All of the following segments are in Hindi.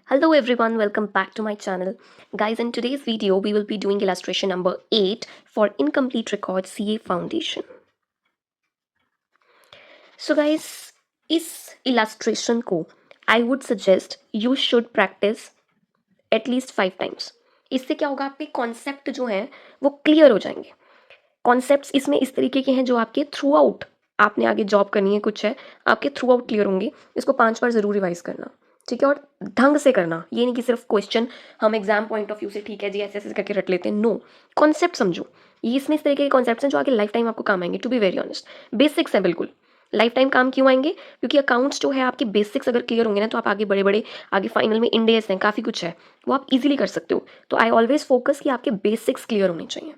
Hello everyone, welcome back to my channel. Guys, in today's video, we will be doing illustration number 8 for Incomplete Record CA Foundation. So guys, इस illustration को I would suggest you should practice at least 5 times. इससे क्या होगा, आपके कॉन्सेप्ट जो हैं वो क्लियर हो जाएंगे. कॉन्सेप्ट्स इसमें इस तरीके के हैं जो आपके थ्रू आउट, आपने आगे जॉब करनी है कुछ है, आपके थ्रू आउट क्लियर होंगे. इसको 5 बार ज़रूर रिवाइज करना, ठीक है, और ढंग से करना. ये नहीं कि सिर्फ क्वेश्चन हम एग्जाम पॉइंट ऑफ व्यू से ठीक है जी ऐसे ऐसे करके रट लेते हैं. नो, कॉन्सेप्ट समझो. ये इसमें इस तरीके के कॉन्सेप्ट्स हैं जो आगे लाइफ टाइम आपको काम आएंगे. To be very honest, basics हैं बिल्कुल. लाइफ टाइम काम क्यों आएंगे? क्योंकि अकाउंट्स जो है आपके बेसिक्स अगर क्लियर होंगे ना, तो आप आगे बड़े बड़े आगे फाइनल में इंडेस हैं, काफ़ी कुछ है, वो आप इजीली कर सकते हो. तो आई ऑलवेज फोकस कि आपके बेसिक्स क्लियर होने चाहिए.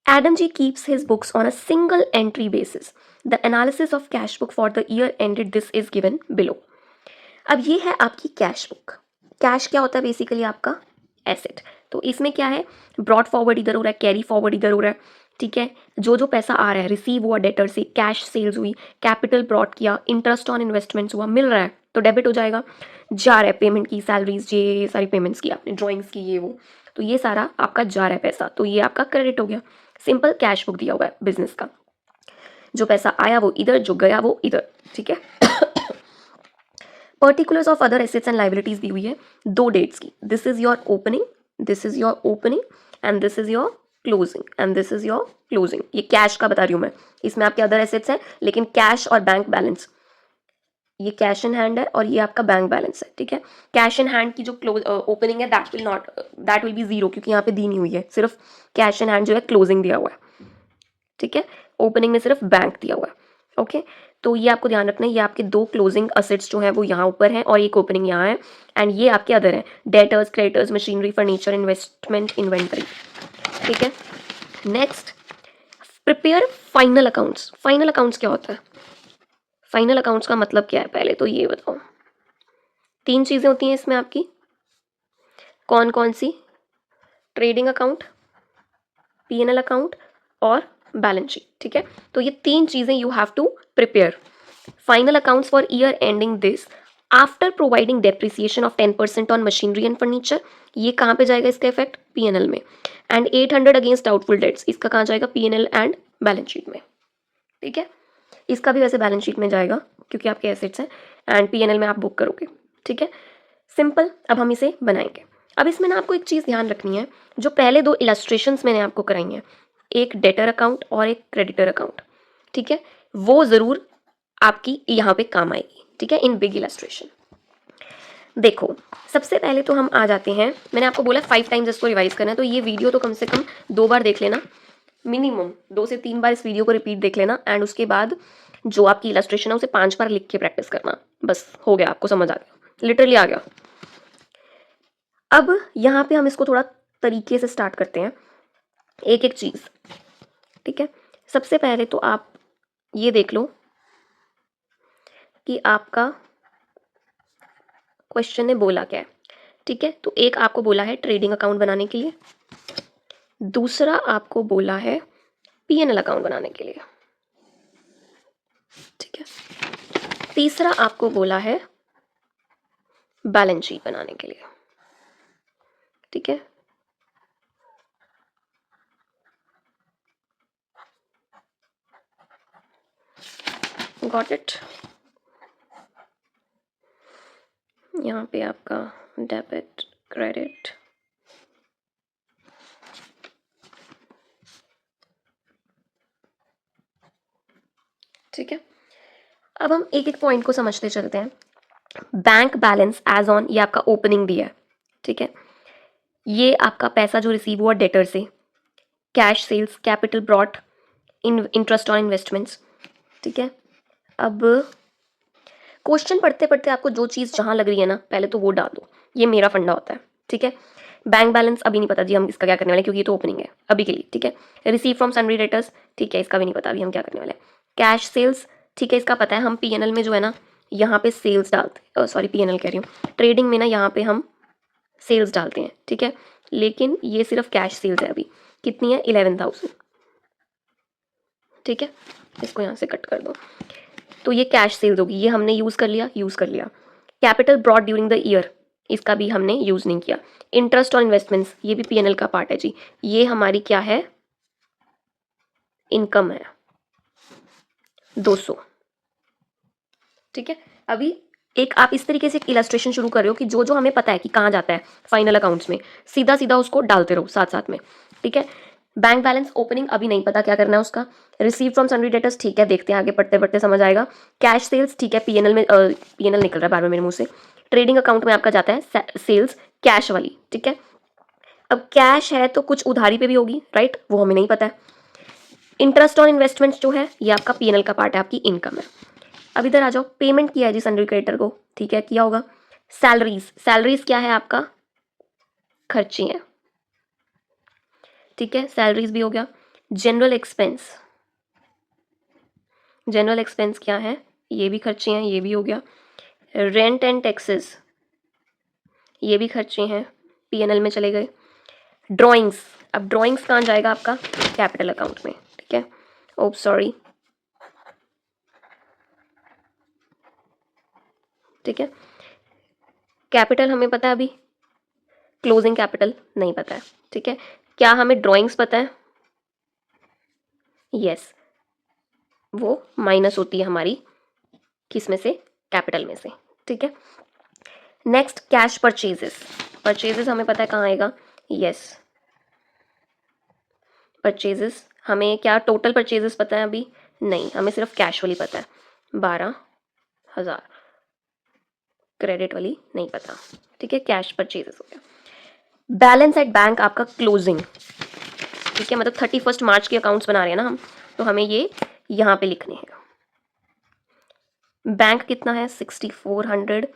Adam G keeps his books on a single entry basis. The analysis of cash book for the year ended this is given below. अब ये है आपकी कैश बुक. कैश क्या होता है? बेसिकली आपका एसेट. तो इसमें क्या है, ब्रॉड फॉरवर्ड इधर हो रहा है, कैरी फॉरवर्ड इधर हो रहा है, ठीक है. जो जो पैसा आ रहा है, रिसीव हुआ डेटर से, कैश सेल्स हुई, कैपिटल ब्रॉड किया, इंटरेस्ट ऑन इन्वेस्टमेंट्स हुआ, मिल रहा है तो डेबिट हो जाएगा. जा रहा है पेमेंट की, सैलरीज, ये सारी पेमेंट्स की आपने, ड्राइंग्स की, ये वो, तो ये सारा आपका जा रहा है पैसा, तो ये आपका क्रेडिट हो गया. सिंपल कैश बुक दिया हुआ है बिजनेस का. जो पैसा आया वो इधर, जो गया वो इधर, ठीक है. Particulars of other assets and liabilities दी हुई है 2 डेट्स की. This is your opening, this is your opening and this is your closing and this is your closing. ये कैश का बता रही हूँ मैं. इसमें आपके अदर एसेट्स हैं, लेकिन कैश और बैंक बैलेंस, ये कैश इन हैंड है और ये आपका बैंक बैलेंस है, ठीक है. कैश इन हैंड की जो क्लोज ओपनिंग है दैट विल बी 0, क्योंकि यहाँ पे दी नहीं हुई है. सिर्फ कैश इन हैंड जो है क्लोजिंग दिया हुआ है, ठीक है. ओपनिंग में सिर्फ बैंक दिया हुआ है. ओके, तो ये आपको ध्यान रखना है. ये आपके 2 क्लोजिंग असेट्स जो हैं वो यहाँ ऊपर हैं और एक ओपनिंग यहाँ है. एंड ये आपके अदर हैं, debtors, creditors, machinery, furniture, investment, inventory, ठीक है. Next, prepare final accounts. Final accounts क्या होता है? फाइनल अकाउंट्स का मतलब क्या है, पहले तो ये बताओ. 3 चीज़ें होती हैं इसमें आपकी. कौन कौन सी? ट्रेडिंग अकाउंट, P&L अकाउंट और बैलेंस शीट, ठीक है. तो ये 3 चीज़ें you have to prepare. Final accounts for year ending this after providing depreciation of 10% on machinery and furniture. ये कहाँ पे जाएगा इसका इफेक्ट? P&L में. एंड 800 अगेंस्ट डाउटफुल डेट्स, इसका कहाँ जाएगा? P&L एंड बैलेंस शीट में, ठीक है. इसका भी वैसे बैलेंस शीट में जाएगा क्योंकि आपके एसेट्स हैं, एंड P&L में आप बुक करोगे, ठीक है. सिंपल. अब हम इसे बनाएंगे. अब इसमें ना आपको एक चीज़ ध्यान रखनी है. जो पहले 2 इलस्ट्रेशंस मैंने आपको कराई हैं, एक डेटर अकाउंट और एक क्रेडिटर अकाउंट, ठीक है, वो ज़रूर आपकी यहाँ पे काम आएगी, ठीक है, इन बिग इलस्ट्रेशन. देखो, सबसे पहले तो हम आ जाते हैं, मैंने आपको बोला 5 टाइम्स इसको रिवाइज करना है, तो ये वीडियो तो कम से कम 2 बार देख लेना, मिनिमम 2 से 3 बार इस वीडियो को रिपीट देख लेना. एंड उसके बाद जो आपकी इलस्ट्रेशन है उसे 5 बार लिख के प्रैक्टिस करना. बस हो गया, आपको समझ आ गया, लिटरली आ गया. अब यहाँ पे हम इसको थोड़ा तरीके से स्टार्ट करते हैं, एक एक चीज़, ठीक है. सबसे पहले तो आप ये देख लो कि आपका क्वेश्चन ने बोला क्या है, ठीक है. तो एक आपको बोला है ट्रेडिंग अकाउंट बनाने के लिए, दूसरा आपको बोला है P&L अकाउंट बनाने के लिए, ठीक है. तीसरा आपको बोला है बैलेंस शीट बनाने के लिए, ठीक है. Got it. यहाँ पे आपका डेबिट, क्रेडिट, ठीक है. अब हम एक एक पॉइंट को समझते चलते हैं. बैंक बैलेंस एज ऑन, ये आपका ओपनिंग दिया है, ठीक है. ये आपका पैसा जो रिसीव हुआ डेटर से, cash sales, capital brought, interest on investments, ठीक है. अब क्वेश्चन पढ़ते पढ़ते आपको जो चीज़ जहाँ लग रही है ना, पहले तो वो डाल दो. ये मेरा फंडा होता है, ठीक है. बैंक बैलेंस अभी नहीं पता जी हम इसका क्या करने वाले, क्योंकि ये तो ओपनिंग है अभी के लिए, ठीक है. रिसीव फ्रॉम सन्ड्री डेटर्स, ठीक है, इसका भी नहीं पता अभी हम क्या करने वाले. कैश सेल्स, ठीक है, इसका पता है. हम P&L में जो है ना, यहाँ पे सेल्स डालते, सॉरी P&L कह रही हूँ, ट्रेडिंग में ना यहाँ पे हम सेल्स डालते हैं, ठीक है. लेकिन ये सिर्फ कैश सेल्स है अभी. कितनी है? 11,000, ठीक है. इसको यहाँ से कट कर दो. तो ये कैश सेल्स होगी, ये हमने यूज़ कर लिया. Capital brought during the year, इसका भी हमने यूज़ नहीं किया। इंटरेस्ट ऑन इन्वेस्टमेंट्स, ये भी P&L का पार्ट है जी, ये हमारी क्या है, इनकम है 200। ठीक है, अभी एक आप इस तरीके से एक इलस्ट्रेशन शुरू कर रहे हो कि जो जो हमें पता है कि कहाँ जाता है फाइनल अकाउंट्स में, सीधा सीधा उसको डालते रहो साथ साथ में। ठीक है, बैंक बैलेंस ओपनिंग अभी नहीं पता क्या करना है उसका। रिसीव फ्रॉम सन्ड्री डेटर्स, ठीक है, देखते हैं आगे पढ़ते पढ़ते समझ आएगा। कैश सेल्स, ठीक है, P&L में P&L निकल रहा है बार बार मेरे मुंह से। ट्रेडिंग अकाउंट में आपका जाता है सेल्स कैश वाली। ठीक है, अब कैश है तो कुछ उधारी पे भी होगी, राइट, वो हमें नहीं पता है। इंटरेस्ट ऑन इन्वेस्टमेंट्स जो है ये आपका P&L का पार्ट है, आपकी इनकम है। अब इधर आ जाओ, पेमेंट किया है जी सन्ड्री क्रेडिटर को, ठीक है, किया होगा। सैलरीज, सैलरीज क्या है, आपका खर्चे हैं। ठीक है, सैलरीज भी हो गया। जनरल एक्सपेंस, जनरल एक्सपेंस क्या है, ये भी खर्चे हैं, ये भी हो गया। रेंट एंड टैक्सेस, ये भी खर्चे हैं, P&L में चले गए। ड्राइंग्स, अब ड्राइंग्स कहाँ जाएगा, आपका कैपिटल अकाउंट में। ठीक है, ओप सॉरी, ठीक है, कैपिटल हमें पता है, अभी क्लोजिंग कैपिटल नहीं पता है। ठीक है, क्या हमें ड्राइंग्स पता है, यस, वो माइनस होती है हमारी किस में से, कैपिटल में से। ठीक है, नेक्स्ट कैश परचेजेस, परचेजेस हमें पता है कहाँ आएगा, यस, परचेजेस हमें क्या टोटल परचेजेस पता है, अभी नहीं, हमें सिर्फ कैश वाली पता है 12,000, क्रेडिट वाली नहीं पता। ठीक है, कैश परचेजेस हो गया। बैलेंस एट बैंक आपका क्लोजिंग, ठीक है, मतलब 31 मार्च के अकाउंट्स बना रहे हैं ना हम, तो हमें ये यहाँ पे लिखने हैं। बैंक कितना है 6400,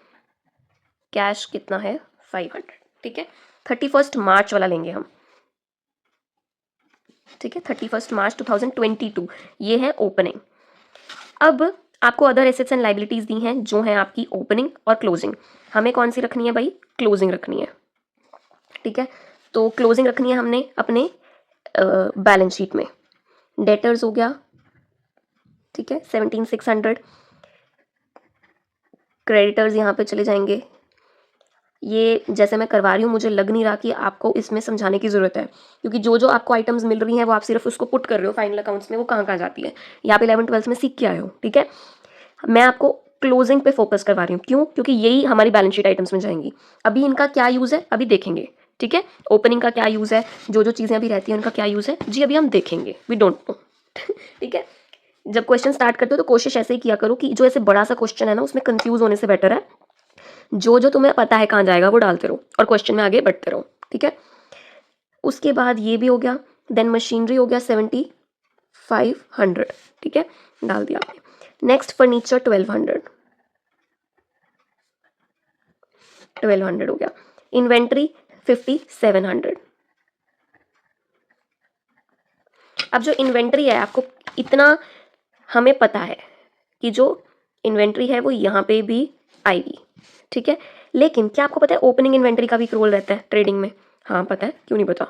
कैश कितना है 500। ठीक है, 31 मार्च वाला लेंगे हम। ठीक है, 31 मार्च 2022 ये है ओपनिंग। अब आपको अदर एसेट्स एंड लाइबिलिटीज दी हैं जो हैं आपकी ओपनिंग और क्लोजिंग। हमें कौन सी रखनी है भाई, क्लोजिंग रखनी है। ठीक है, तो क्लोजिंग रखनी है हमने अपने बैलेंस शीट में। डेटर्स हो गया, ठीक है, 17,600। क्रेडिटर्स यहाँ पे चले जाएंगे। ये जैसे मैं करवा रही हूँ मुझे लग नहीं रहा कि आपको इसमें समझाने की ज़रूरत है, क्योंकि जो जो आपको आइटम्स मिल रही हैं वो आप सिर्फ उसको पुट कर रहे हो फाइनल अकाउंट्स में, वो कहाँ कहाँ जाती है, यहाँ पे 11th-12th में सीख के आए हो। ठीक है, मैं आपको क्लोजिंग पे फोकस करवा रही हूँ, क्यों, क्योंकि यही हमारी बैलेंस शीट आइटम्स में जाएंगी। अभी इनका क्या यूज़ है अभी देखेंगे। ठीक है, ओपनिंग का क्या यूज़ है, जो जो चीज़ें अभी रहती हैं उनका क्या यूज़ है जी, अभी हम देखेंगे, वी डोंट नो। ठीक है, जब क्वेश्चन स्टार्ट करते हो तो कोशिश ऐसे ही किया करो कि जो ऐसे बड़ा सा क्वेश्चन है ना उसमें कंफ्यूज होने से बेटर है जो जो तुम्हें पता है कहाँ जाएगा वो डालते रहो और क्वेश्चन में आगे बढ़ते रहो। ठीक है, उसके बाद ये भी हो गया। देन मशीनरी हो गया 7,500। ठीक है, डाल दिया आपने। नेक्स्ट फर्नीचर 1200 हो गया। इन्वेंट्री 5,700। अब जो इन्वेंट्री है आपको इतना हमें पता है कि जो इन्वेंट्री है वो यहाँ पे भी आएगी। ठीक है, लेकिन क्या आपको पता है ओपनिंग इन्वेंट्री का भी एक रोल रहता है ट्रेडिंग में? हाँ पता है, क्यों नहीं पता,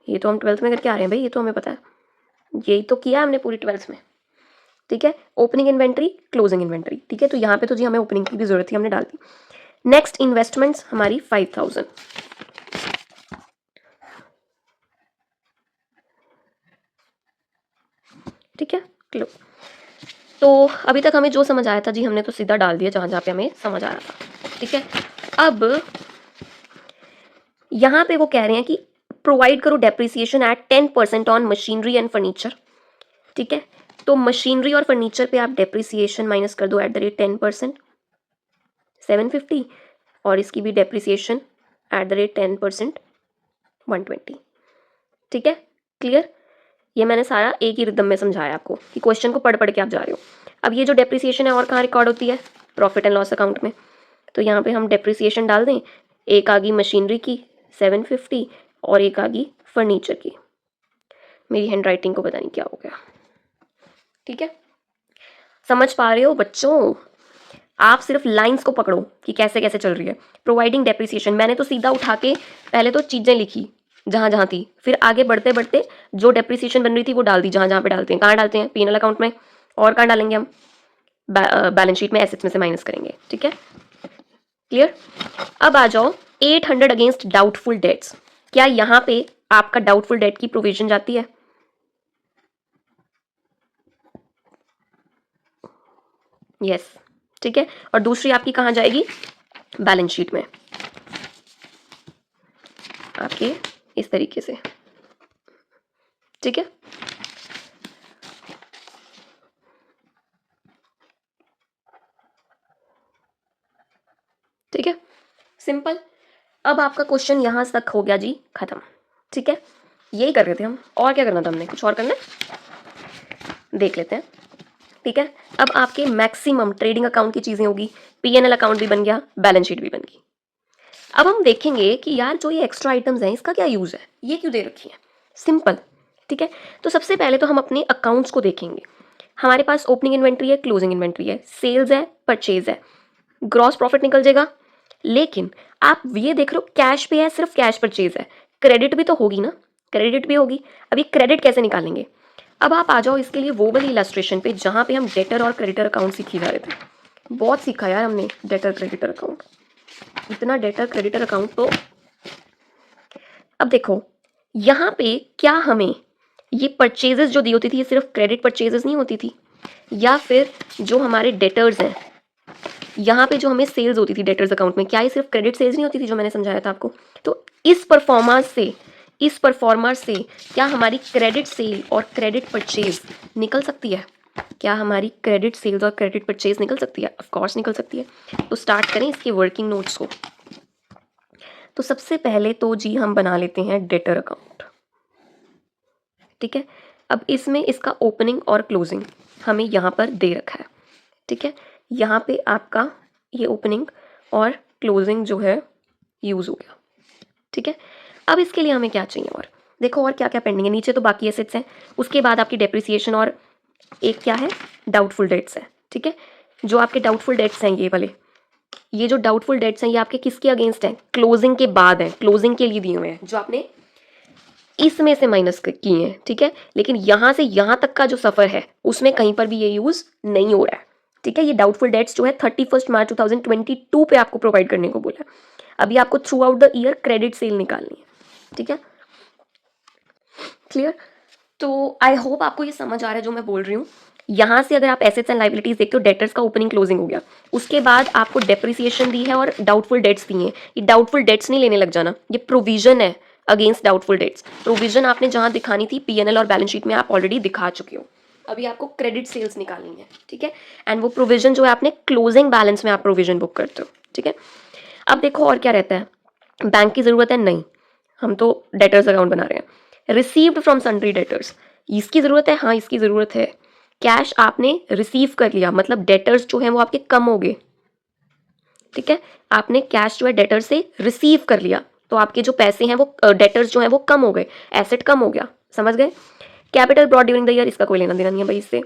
ये तो हम 12th में करके आ रहे हैं भाई, ये तो हमें पता है, यही तो किया हमने पूरी 12th में। ठीक है, ओपनिंग इन्वेंट्री क्लोजिंग इन्वेंट्री। ठीक है, तो यहाँ पे तो जी हमें ओपनिंग की भी जरूरत थी, हमने डाल दी। नेक्स्ट इन्वेस्टमेंट्स हमारी 5,000। ठीक है, क्लो तो अभी तक हमें जो समझ आया था जी हमने तो सीधा डाल दिया जहाँ जहाँ पे हमें समझ आ रहा था। ठीक है, अब यहाँ पे वो कह रहे हैं कि प्रोवाइड करो depreciation eight 10% on machinery and furniture. ठीक है, तो मशीनरी और फर्नीचर पे आप डेप्रिसिएशन माइनस कर दो @10%, 750, और इसकी भी डेप्रिसिएशन @10%, 120। ठीक है, क्लियर? ये मैंने सारा एक ही रिदम में समझाया आपको कि क्वेश्चन को पढ़ पढ़ के आप जा रहे हो। अब ये जो डेप्रिसिएशन है और कहाँ रिकॉर्ड होती है, प्रॉफिट एंड लॉस अकाउंट में। तो यहाँ पे हम डेप्रिसिएशन डाल दें, एक आ गई मशीनरी की 750 और एक आ गई फर्नीचर की। मेरी हैंड राइटिंग को पता नहीं क्या हो गया। ठीक है, समझ पा रहे हो बच्चों? आप सिर्फ लाइंस को पकड़ो कि कैसे कैसे चल रही है। प्रोवाइडिंग डेप्रिसिएशन मैंने तो सीधा उठा के पहले तो चीज़ें लिखी जहाँ जहाँ थी, फिर आगे बढ़ते बढ़ते जो डेप्रिसिएशन बन रही थी वो डाल दी जहाँ जहाँ पे डालते हैं। कहाँ डालते हैं? P&L अकाउंट में। और कहाँ डालेंगे हम? बैलेंस शीट में एसेट्स में से माइनस करेंगे। ठीक है, क्लियर। अब आ जाओ 800 अगेंस्ट डाउटफुल डेट्स। क्या यहाँ पे आपका डाउटफुल डेट की प्रोविजन जाती है? यस, ठीक है। और दूसरी आपकी कहाँ जाएगी? बैलेंस शीट में आपके इस तरीके से, ठीक है। ठीक है, सिंपल। अब आपका क्वेश्चन यहाँ तक हो गया जी खत्म, ठीक है। यही कर रहे थे हम, और क्या करना था हमने? कुछ और करना है? देख लेते हैं, ठीक है। अब आपके मैक्सिमम ट्रेडिंग अकाउंट की चीजें होगी, पीएनएल अकाउंट भी बन गया, बैलेंस शीट भी बन गई। अब हम देखेंगे कि यार जो ये एक्स्ट्रा आइटम्स हैं इसका क्या यूज है, ये क्यों दे रखी है। सिंपल, ठीक है। तो सबसे पहले तो हम अपने अकाउंट्स को देखेंगे। हमारे पास ओपनिंग इन्वेंट्री है, क्लोजिंग इन्वेंट्री है, सेल्स है, परचेज है, ग्रॉस प्रॉफिट निकल जाएगा। लेकिन आप ये देख रहे हो कैश पे है, सिर्फ कैश परचेज है, क्रेडिट भी तो होगी ना, क्रेडिट भी होगी। अब ये क्रेडिट कैसे निकालेंगे? अब आप आ जाओ इसके लिए वो वाली इलस्ट्रेशन पे जहाँ पे हम डेटर और क्रेडिटर अकाउंट सीख जा रहे थे। बहुत सीखा यार हमने डेटर क्रेडिटर अकाउंट, इतना डेटर क्रेडिटर अकाउंट। तो अब देखो यहाँ पे क्या हमें ये परचेजेस जो दी होती थी, ये सिर्फ क्रेडिट परचेजेस नहीं होती थी, या फिर जो हमारे डेटर्स हैं यहाँ पे जो हमें सेल्स होती थी डेटर्स अकाउंट में, क्या ये सिर्फ क्रेडिट सेल्स नहीं होती थी जो मैंने समझाया था आपको? तो इस परफॉर्मेंस से क्या हमारी क्रेडिट सेल और क्रेडिट परचेज निकल सकती है? क्या हमारी क्रेडिट सेल्स और क्रेडिट परचेज निकल सकती है? ऑफ कोर्स निकल सकती है। तो स्टार्ट करें इसके वर्किंग नोट्स को। तो सबसे पहले तो जी हम बना लेते हैं डेटर अकाउंट, ठीक है। अब इसमें इसका ओपनिंग और क्लोजिंग हमें यहाँ पर दे रखा है, ठीक है। यहाँ पे आपका ये ओपनिंग और क्लोजिंग जो है यूज़ हो गया, ठीक है। अब इसके लिए हमें क्या चाहिए और देखो और क्या क्या पेंडिंग है। नीचे तो बाकी एसेट्स हैं, उसके बाद आपकी डेप्रिसिएशन और एक क्या है, डाउटफुल डेट्स है, ठीक है। जो आपके डाउटफुल डेट्स हैं ये वाले, ये जो डाउटफुल डेट्स हैं ये आपके किसके अगेंस्ट हैं? क्लोजिंग के बाद हैं, क्लोजिंग के लिए दिए हुए हैं, जो आपने इसमें से माइनस किए हैं, ठीक है। लेकिन यहाँ से यहाँ तक का जो सफ़र है उसमें कहीं पर भी ये यूज़ नहीं हो रहा है, ठीक है। ये डाउटफुल डेट्स जो है 31 मार्च 2022 पे आपको प्रोवाइड करने को बोला है। अभी आपको through out the year credit sale निकालनी है, ठीक है। क्लियर। तो आई होप आपको ये समझ आ रहा है जो मैं बोल रही हूँ। यहाँ से अगर आप एसेट्स एंड लाइबिलिटीज देखते हो, डेटर्स का ओपनिंग क्लोजिंग हो गया, उसके बाद आपको डेप्रिसिएशन दी है और डाउटफुल डेट्स दी हैं। ये डाउटफुल डेट्स नहीं लेने लग जाना, ये प्रोविजन है अगेंस्ट डाउटफुल डेट्स। प्रोविजन आपने जहाँ दिखानी थी पीएनएल और बैलेंस शीट में आप ऑलरेडी दिखा चुके हो। अभी आपको क्रेडिट सेल्स निकालनी है, ठीक है। एंड वो प्रोविजन जो है आपने क्लोजिंग बैलेंस में आप प्रोविजन बुक करते हो, ठीक है। अब देखो और क्या रहता है, बैंक की ज़रूरत है नहीं, हम तो डेटर्स अकाउंट बना रहे हैं। रिसीव्ड फ्रॉम सन्ड्री डेटर्स, इसकी ज़रूरत है, हाँ इसकी ज़रूरत है। कैश आपने रिसीव कर लिया, मतलब डेटर्स जो हैं वो आपके कम हो गए, ठीक है। आपने कैश जो है डेटर से रिसीव कर लिया, तो आपके जो पैसे हैं वो डेटर्स जो हैं वो कम हो गए, एसेट कम हो गया, समझ गए। Capital brought during the year, इसका कोई लेना देना नहीं है भाई इससे।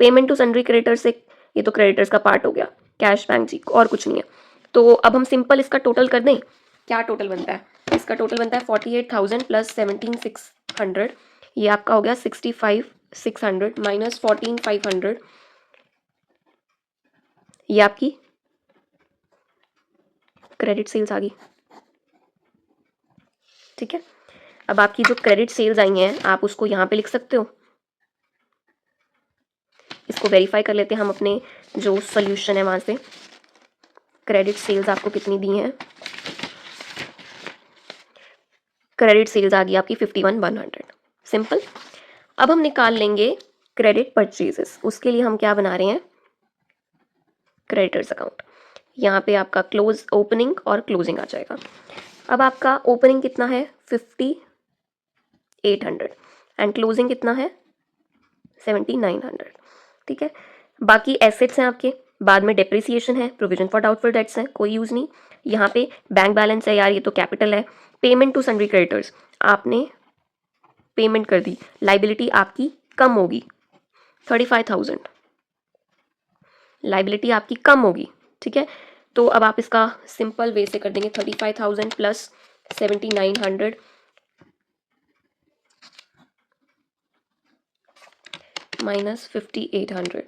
पेमेंट टू सन्ड्री क्रेडिटर्स से, ये तो क्रेडिटर्स का पार्ट हो गया, कैश बैंक जी और कुछ नहीं है। तो अब हम सिंपल इसका टोटल कर दें, क्या टोटल बनता है? इसका टोटल बनता है 48,000 प्लस 17,600, ये आपका हो गया 65,600 माइनस 14,500, ये आपकी क्रेडिट सेल्स आ गई, ठीक है। अब आपकी जो क्रेडिट सेल्स आई हैं आप उसको यहाँ पे लिख सकते हो। इसको वेरीफाई कर लेते हैं हम अपने जो सोल्यूशन है वहाँ से। क्रेडिट सेल्स आपको कितनी दी हैं? क्रेडिट सेल्स आ गई आपकी 51,100, सिंपल। अब हम निकाल लेंगे क्रेडिट परचेजेस, उसके लिए हम क्या बना रहे हैं? Creditors account. यहाँ पे आपका क्लोज ओपनिंग और क्लोजिंग आ जाएगा। अब आपका ओपनिंग कितना है? 50,800 एंड क्लोजिंग कितना है? 7,900, ठीक है। बाकी एसेट्स हैं आपके, बाद में डेप्रिसिएशन है, प्रोविजन फॉर डाउटफुल डेट्स है, कोई यूज़ नहीं। यहाँ पे बैंक बैलेंस है यार, ये तो कैपिटल है। पेमेंट टू सन्ड्री क्रेडिटर्स, आपने पेमेंट कर दी, लाइबिलिटी आपकी कम होगी 35,000, लाइबिलिटी आपकी कम होगी, ठीक है। तो अब आप इसका सिंपल वे से कर देंगे 35,000 प्लस 7,900 माइनस 5,800,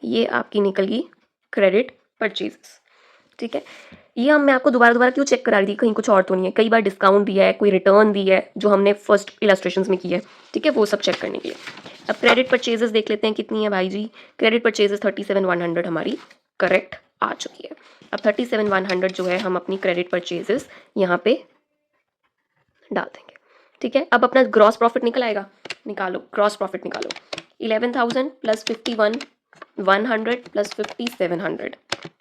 ये आपकी निकल गई क्रेडिट परचेजेस। ठीक है, ये मैं आपको दोबारा दोबारा क्यों चेक करा रही थी, कहीं कुछ और तो नहीं है, कई बार डिस्काउंट दिया है, कोई रिटर्न दी है जो हमने फर्स्ट इलस्ट्रेशंस में की है, ठीक है, वो सब चेक करने के लिए। अब क्रेडिट परचेजेस देख लेते हैं कितनी है भाई जी। क्रेडिट परचेजेस 37,100 हमारी करेक्ट आ चुकी है। अब 37,100 जो है हम अपनी क्रेडिट परचेजेस यहाँ पे डाल देंगे, ठीक है। अब अपना ग्रॉस प्रॉफिट निकल आएगा, निकालो ग्रॉस प्रॉफिट निकालो। 11,000 प्लस 51,100 प्लस 5,700,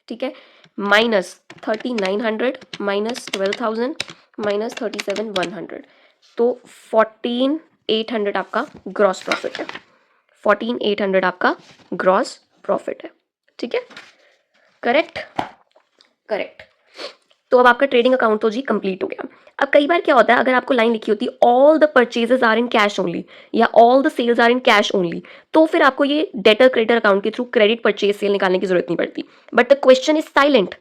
ठीक है, माइनस 3,900 माइनस 12,000 माइनस 37,100, तो 14,800 आपका ग्रॉस प्रॉफिट है। 14,800 आपका ग्रॉस प्रॉफिट है, ठीक है, करेक्ट करेक्ट। तो अब आपका ट्रेडिंग अकाउंट तो जी कंप्लीट हो गया। अब कई बार क्या होता है, अगर आपको लाइन लिखी होती है all the purchases are in cash only या all the sales are in cash only, तो फिर आपको ये डेटर क्रेडिटर अकाउंट के थ्रू क्रेडिट परचेज सेल निकालने की जरूरत नहीं पड़ती। But the question is silent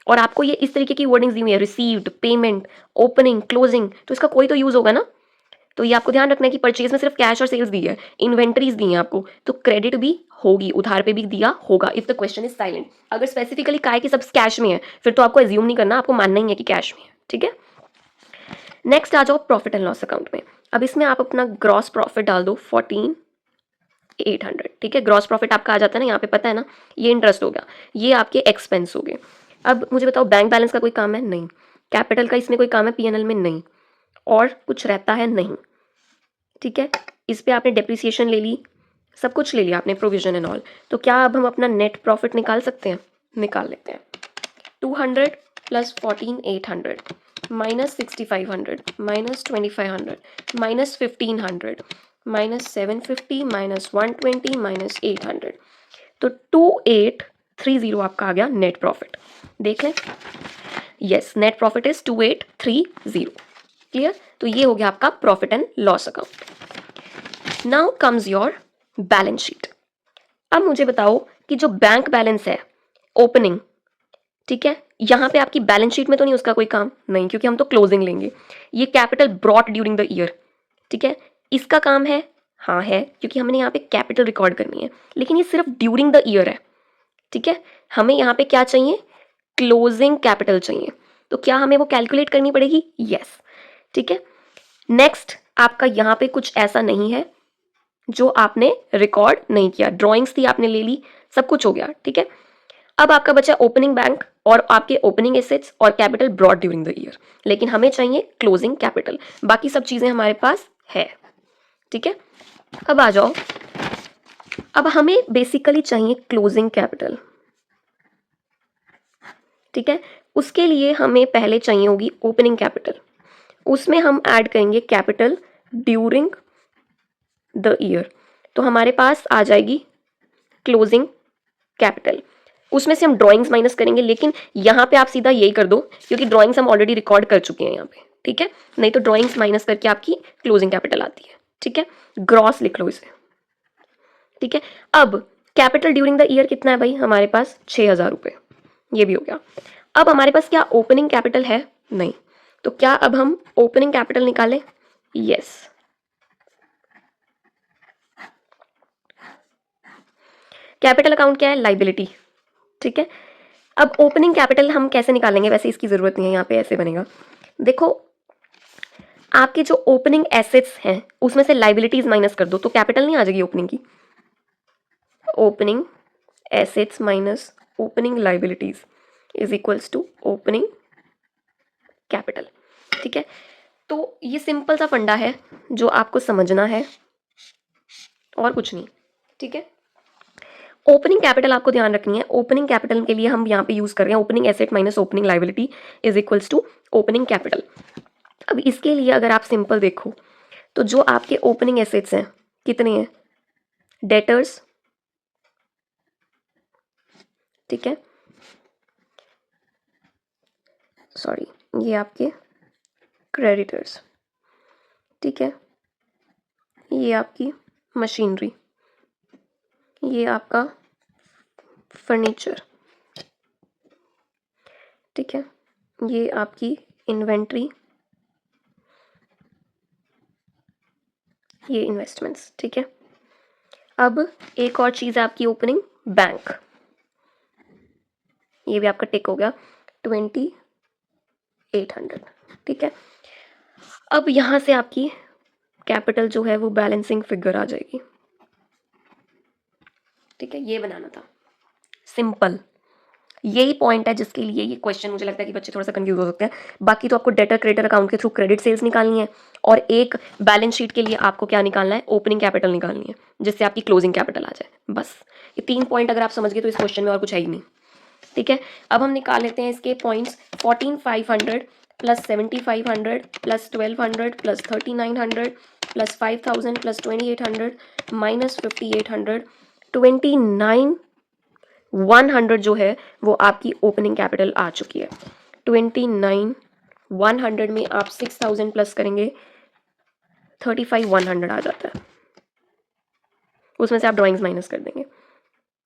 और आपको ये इस तरीके की वर्डिंग्स दी हुई है, रिसीव्ड, पेमेंट, ओपनिंग, क्लोजिंग, तो इसका कोई तो यूज होगा ना। तो ये आपको ध्यान रखना है कि परचेज में सिर्फ कैश और सेल्स दी है, इन्वेंटरीज दी है आपको, तो क्रेडिट भी होगी, उधार पे भी दिया होगा if the question is silent. अगर स्पेसिफिकली कहा है कि सब कैश में है, फिर तो आपको एज्यूम नहीं करना, आपको मानना ही है कि कैश में है, ठीक है। नेक्स्ट आ जाओ प्रॉफिट एंड लॉस अकाउंट में। अब इसमें आप अपना ग्रॉस प्रॉफिट डाल दो 14,800, ठीक है। ग्रॉस प्रॉफिट आपका आ जाता है ना, यहाँ पे पता है ना, ये इंटरेस्ट हो गया, ये आपके एक्सपेंस हो गए। अब मुझे बताओ बैंक बैलेंस का कोई काम है? नहीं। कैपिटल का इसमें कोई काम है पीएनएल में? नहीं। और कुछ रहता है? नहीं, ठीक है। इस पे आपने डेप्रिसिएशन ले ली, सब कुछ ले लिया आपने, प्रोविजन एंड ऑल। तो क्या अब हम अपना नेट प्रॉफिट निकाल सकते हैं? निकाल लेते हैं। 200 plus 14,800 minus 6,500 minus 2,500 minus 1,500 minus 750 minus 120 minus 800, तो 2,830 आपका आ गया नेट प्रॉफिट। देख लें, yes, net profit is 2,830। Clear? तो ये हो गया आपका profit and loss account. Now comes your balance sheet. अब मुझे बताओ कि जो बैंक बैलेंस है ओपनिंग, ठीक है, यहां पे आपकी बैलेंस शीट में तो नहीं उसका कोई काम? नहीं, क्योंकि हम तो क्लोजिंग लेंगे। ये capital brought during the year, ठीक है, इसका काम है? हाँ है, क्योंकि हमने यहाँ पे कैपिटल रिकॉर्ड करनी है, लेकिन ये सिर्फ ड्यूरिंग द ईयर है, ठीक है। हमें यहाँ पे क्या चाहिए? क्लोजिंग कैपिटल चाहिए। तो क्या हमें वो कैलकुलेट करनी पड़ेगी? यस, ठीक है। नेक्स्ट आपका यहाँ पे कुछ ऐसा नहीं है जो आपने रिकॉर्ड नहीं किया, ड्राइंग्स थी आपने ले ली, सब कुछ हो गया, ठीक है। अब आपका बचा ओपनिंग बैंक और आपके ओपनिंग एसेट्स और capital brought during the year, लेकिन हमें चाहिए क्लोजिंग कैपिटल। बाकी सब चीजें हमारे पास है, ठीक है। अब आ जाओ, अब हमें बेसिकली चाहिए क्लोजिंग कैपिटल, ठीक है। उसके लिए हमें पहले चाहिए होगी ओपनिंग कैपिटल, उसमें हम ऐड करेंगे कैपिटल ड्यूरिंग द ईयर, तो हमारे पास आ जाएगी क्लोजिंग कैपिटल। उसमें से हम ड्राइंग्स माइनस करेंगे, लेकिन यहाँ पे आप सीधा यही कर दो क्योंकि ड्राइंग्स हम ऑलरेडी रिकॉर्ड कर चुके हैं यहाँ पे, ठीक है। नहीं तो ड्राइंग्स माइनस करके आपकी क्लोजिंग कैपिटल आती है, ठीक है। ग्रॉस लिख लो इसे, ठीक है। अब कैपिटल ड्यूरिंग द ईयर कितना है भाई हमारे पास? 6,000 रुपये, ये भी हो गया। अब हमारे पास क्या ओपनिंग कैपिटल है? नहीं। तो क्या अब हम ओपनिंग कैपिटल निकालें? यस। कैपिटल अकाउंट क्या है? लाइबिलिटी, ठीक है। अब ओपनिंग कैपिटल हम कैसे निकालेंगे? वैसे इसकी जरूरत नहीं है, यहाँ पे ऐसे बनेगा। देखो, आपके जो ओपनिंग एसेट्स हैं उसमें से लाइबिलिटीज माइनस कर दो तो कैपिटल नहीं आ जाएगी ओपनिंग की? Opening assets minus opening liabilities is equals to opening capital, ठीक है। तो ये सिंपल सा फंडा है जो आपको समझना है और कुछ नहीं, ठीक है। ओपनिंग कैपिटल आपको ध्यान रखनी है। ओपनिंग कैपिटल के लिए हम यहाँ पे यूज कर रहे हैं opening asset minus opening liability is equals to opening capital. अब इसके लिए अगर आप सिंपल देखो तो जो आपके ओपनिंग एसेट्स हैं कितने हैं? डेटर्स, ठीक है, सॉरी, ये आपके क्रेडिटर्स, ठीक है, ये आपकी मशीनरी, ये आपका फर्नीचर, ठीक है, ये आपकी इन्वेंट्री, ये इन्वेस्टमेंट्स, ठीक है। अब एक और चीज है आपकी ओपनिंग बैंक, ये भी आपका टिक हो गया। 2800, ठीक है। अब यहाँ से आपकी कैपिटल जो है वो बैलेंसिंग फिगर आ जाएगी, ठीक है। ये बनाना था, सिंपल। यही पॉइंट है जिसके लिए ये क्वेश्चन मुझे लगता है कि बच्चे थोड़ा सा कंफ्यूज हो सकते हैं। बाकी तो आपको डेटर क्रेडिटर अकाउंट के थ्रू क्रेडिट सेल्स निकालनी है, और एक बैलेंस शीट के लिए आपको क्या निकालना है, ओपनिंग कैपिटल निकालनी है, जिससे आपकी क्लोजिंग कैपिटल आ जाए। बस ये 3 पॉइंट अगर आप समझ गए तो इस क्वेश्चन में और कुछ है ही नहीं, ठीक है। अब हम निकाल लेते हैं इसके points. 14500 plus 7500 plus 1200 plus 3900 plus 5000 plus 2800 minus 5800, 29100 जो है वो आपकी ओपनिंग कैपिटल आ चुकी है। 29100 में आप 6000 प्लस करेंगे, 35100 आ जाता है, उसमें से आप ड्राइंग्स माइनस कर देंगे,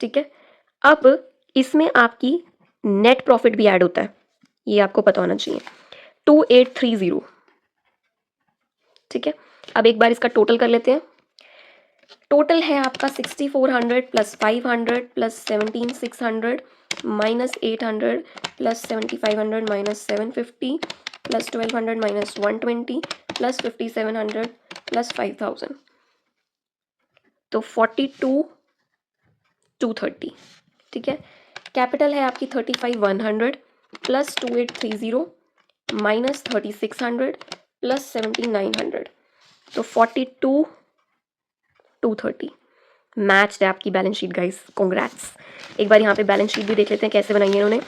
ठीक है। अब इसमें आपकी नेट प्रॉफिट भी ऐड होता है, ये आपको पता होना चाहिए, 2830, ठीक है। अब एक बार इसका टोटल कर लेते हैं। टोटल है आपका 6400 plus 500 plus 17600 minus 800 plus 7500 minus 750 plus 1200 minus 120 plus 5700 plus 5000, तो 42230, ठीक है। कैपिटल है आपकी 35100 प्लस 2830 माइनस 3600 प्लस 7900, तो 42230 मैच्ड है आपकी बैलेंस शीट गाइस, कॉन्ग्रेट्स। एक बार यहाँ पे बैलेंस शीट भी देख लेते हैं कैसे बनाई है इन्होंने।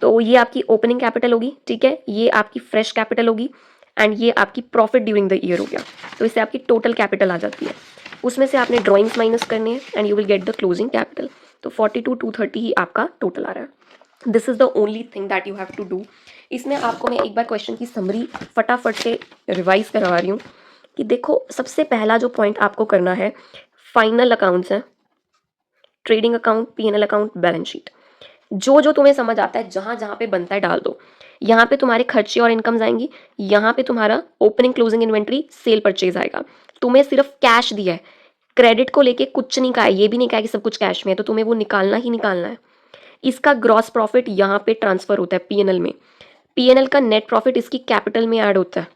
तो ये आपकी ओपनिंग कैपिटल होगी, ठीक है, ये आपकी फ्रेश कैपिटल होगी, एंड ये आपकी प्रॉफिट ड्यूरिंग द ईयर हो गया। तो इससे आपकी टोटल कैपिटल आ जाती है, उसमें से आपने ड्राइंग्स माइनस करने हैं and you will get the closing capital. तो 42230 ही आपका टोटल आ रहा है। This is the only thing that you have to do. इसमें आपको मैं एक बार क्वेश्चन की समरी फटाफट से रिवाइज करवा रही हूँ कि देखो, सबसे पहला जो पॉइंट आपको करना है, फाइनल अकाउंट्स है, trading account, PNL account, balance sheet, जो जो तुम्हें समझ आता है जहां जहां पे बनता है डाल दो। यहाँ पे तुम्हारे खर्चे और इनकम्स आएंगी, यहाँ पे तुम्हारा opening closing inventory, cell purchase आएगा। तुम्हें सिर्फ कैश दिया है, क्रेडिट को लेके कुछ नहीं कहा है, ये भी नहीं कहा कि सब कुछ कैश में है, तो तुम्हें वो निकालना ही निकालना है। इसका ग्रॉस प्रॉफिट यहाँ पे ट्रांसफर होता है पीएनएल में, पीएनएल का नेट प्रॉफिट इसकी कैपिटल में ऐड होता है,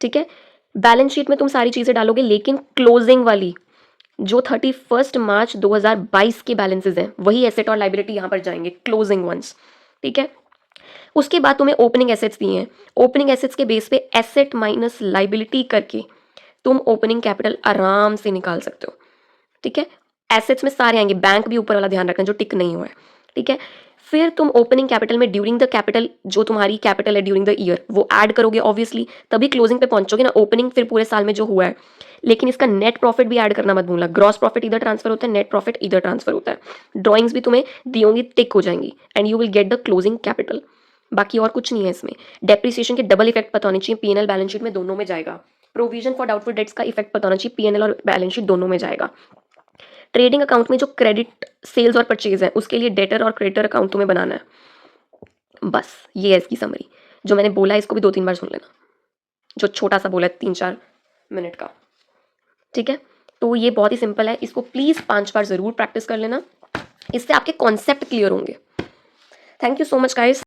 ठीक है। बैलेंस शीट में तुम सारी चीजें डालोगे, लेकिन क्लोजिंग वाली जो 31 मार्च 2022 के बैलेंसेस हैं वही एसेट और लाइबिलिटी यहाँ पर जाएंगे, क्लोजिंग वंस, ठीक है। उसके बाद तुम्हें ओपनिंग एसेट्स दिए हैं, ओपनिंग एसेट्स के बेस पे एसेट माइनस लाइबिलिटी करके तुम ओपनिंग कैपिटल आराम से निकाल सकते हो, ठीक है। एसेट्स में सारे आएंगे, बैंक भी ऊपर वाला ध्यान रखना जो टिक नहीं हुआ है, ठीक है। फिर तुम ओपनिंग कैपिटल में ड्यूरिंग द कैपिटल, जो तुम्हारी कैपिटल है ड्यूरिंग द ईयर, वो ऐड करोगे ऑब्वियसली, तभी क्लोजिंग पे पहुंचोगे ना। ओपनिंग फिर पूरे साल में जो हुआ है, लेकिन इसका नेट प्रॉफिट भी ऐड करना मत भूलना। ग्रॉस प्रॉफिट इधर ट्रांसफर होता है, नेट प्रॉफिट इधर ट्रांसफर होता है। ड्रॉइंग्स भी तुम्हें दी होंगी, टिक हो जाएंगी, and you will get the closing capital. बाकी और कुछ नहीं है इसमें। डेप्रिसिएशन के डबल इफेक्ट पता होने चाहिए, पीएनएल बैलेंस शीट में दोनों में जाएगा। प्रोविजन फॉर डाउटफुल डेट्स का इफेक्ट पता होना चाहिए, पीएनएल और बैलेंस शीट दोनों में जाएगा। ट्रेडिंग अकाउंट में जो क्रेडिट सेल्स और परचेज है, उसके लिए डेटर और क्रेडिटर अकाउंट तुम्हें बनाना है। बस ये है इसकी समरी। जो मैंने बोला है इसको भी 2-3 बार सुन लेना, जो छोटा सा बोला है 3-4 मिनट का, ठीक है। तो ये बहुत ही सिंपल है, इसको प्लीज 5 बार जरूर प्रैक्टिस कर लेना, इससे आपके कॉन्सेप्ट क्लियर होंगे। Thank you so much guys.